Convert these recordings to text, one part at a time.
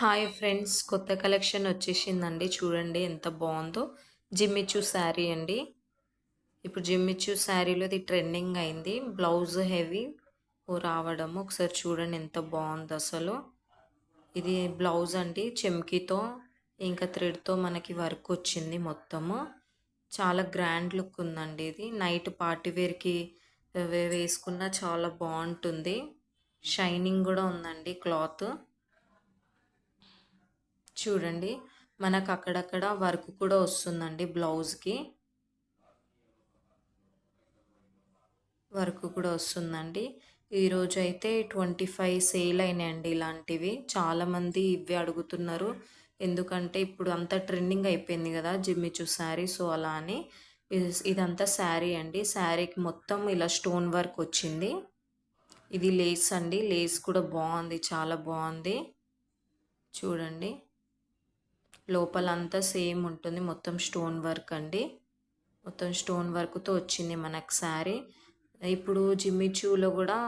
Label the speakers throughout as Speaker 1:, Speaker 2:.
Speaker 1: Hi friends, కొత్త collection వచ్చేసిందండి. చూడండి ఎంత బాగుందో. జిమ్మిచూ శారీ అండి. ఇప్పుడు జిమ్మిచూ శారీలో ఇది ట్రెండింగ్ అయింది. బ్లౌజ్ హెవీ రావడము ఒకసారి చూడండి ఎంత బాగుందో అసలు. ఇది బ్లౌజ్ అండి, చెమ్కీతో ఇంకా థ్రెడ్తో మనకి వర్క్ వచ్చింది మొత్తము. చాలా గ్రాండ్ లుక్ ఉందండి. ఇది నైట్ పార్టీ వేర్కి వేసుకున్న చాలా బాగుంటుంది. షైనింగ్ కూడా ఉందండి క్లాత్. చూడండి మనకు అక్కడక్కడ వర్క్ కూడా వస్తుందండి. బ్లౌజ్కి వర్క్ కూడా వస్తుందండి. ఈరోజు అయితే 25 సేల్ అయినాయండి. ఇలాంటివి చాలామంది ఇవి అడుగుతున్నారు. ఎందుకంటే ఇప్పుడు అంతా ట్రెండింగ్ అయిపోయింది కదా జిమ్మిచూ శారీ. సో అలా అని ఇదంతా శారీ అండి. శారీకి మొత్తం ఇలా స్టోన్ వర్క్ వచ్చింది. ఇది లేస్ అండి. లేస్ కూడా బాగుంది, చాలా బాగుంది. చూడండి లోపలంతా సేమ్ ఉంటుంది. మొత్తం స్టోన్ వర్క్ అండి. మొత్తం స్టోన్ వర్క్తో వచ్చింది మనకు శారీ. ఇప్పుడు జిమ్మిచూలో కూడా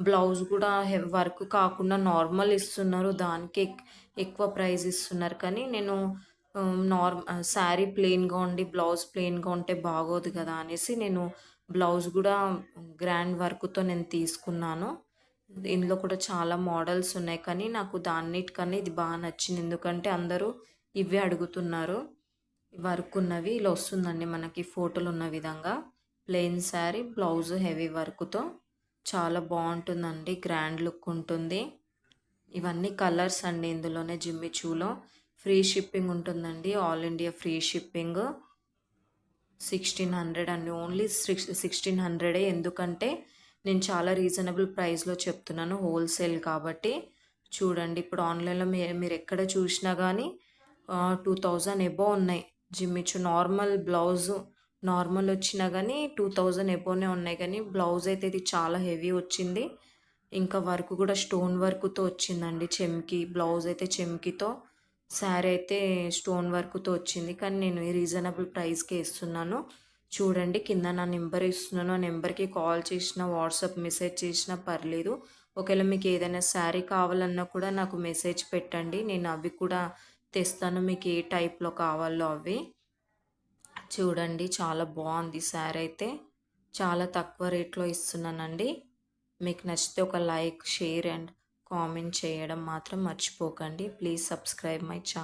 Speaker 1: బ్లౌజ్ కూడా వర్క్ కాకుండా నార్మల్ ఇస్తున్నారు. దానికి ఎక్కువ ప్రైస్ ఇస్తున్నారు. కానీ నేను శారీ ప్లెయిన్గా ఉండి బ్లౌజ్ ప్లెయిన్గా ఉంటే బాగోదు కదా అనేసి నేను బ్లౌజ్ కూడా గ్రాండ్ వర్క్తో నేను తీసుకున్నాను. ఇందులో కూడా చాలా మోడల్స్ ఉన్నాయి, కానీ నాకు దాన్నిటికన్నా ఇది బాగా నచ్చింది. ఎందుకంటే అందరూ ఇవే అడుగుతున్నారు. వర్క్ ఉన్నవి ఇలా వస్తుందండి మనకి ఫోటోలు ఉన్న విధంగా. ప్లెయిన్ శారీ, బ్లౌజ్ హెవీ వర్క్తో చాలా బాగుంటుందండి. గ్రాండ్ లుక్ ఉంటుంది. ఇవన్నీ కలర్స్ అండి. ఇందులోనే జిమ్మిచూలో ఫ్రీ షిప్పింగ్ ఉంటుందండి. All India free shipping. 1600 అండి. ఓన్లీ 1600. ఎందుకంటే నేను చాలా రీజనబుల్ ప్రైస్లో చెప్తున్నాను, హోల్సేల్ కాబట్టి. చూడండి ఇప్పుడు ఆన్లైన్లో మీరు ఎక్కడ చూసినా కానీ 2000 ఎబో ఉన్నాయి. జిమ్మిచూ నార్మల్ బ్లౌజు నార్మల్ వచ్చినా కానీ 2000 ఎబోనే ఉన్నాయి. కానీ బ్లౌజ్ అయితే ఇది చాలా హెవీ వచ్చింది. ఇంకా వర్క్ కూడా స్టోన్ వర్క్తో వచ్చిందండి. చెమ్కి బ్లౌజ్ అయితే చెమ్కితో, శారీ అయితే స్టోన్ వర్క్తో వచ్చింది. కానీ నేను ఈ రీజనబుల్ ప్రైస్కే ఇస్తున్నాను. చూడండి కింద నా నెంబర్ ఇస్తున్నాను. ఆ నెంబర్కి కాల్ చేసినా వాట్సాప్ మెసేజ్ చేసినా పర్లేదు. ఒకవేళ మీకు ఏదైనా శారీ కావాలన్నా కూడా నాకు మెసేజ్ పెట్టండి. నేను అవి కూడా తెస్తాను, మీకు ఏ టైప్లో కావాలో అవి. చూడండి చాలా బాగుంది శారీ అయితే. చాలా తక్కువ రేట్లో ఇస్తున్నానండి. మీకు నచ్చితే ఒక లైక్, షేర్ అండ్ కామెంట్ చేయడం మాత్రం మర్చిపోకండి. Please subscribe my channel.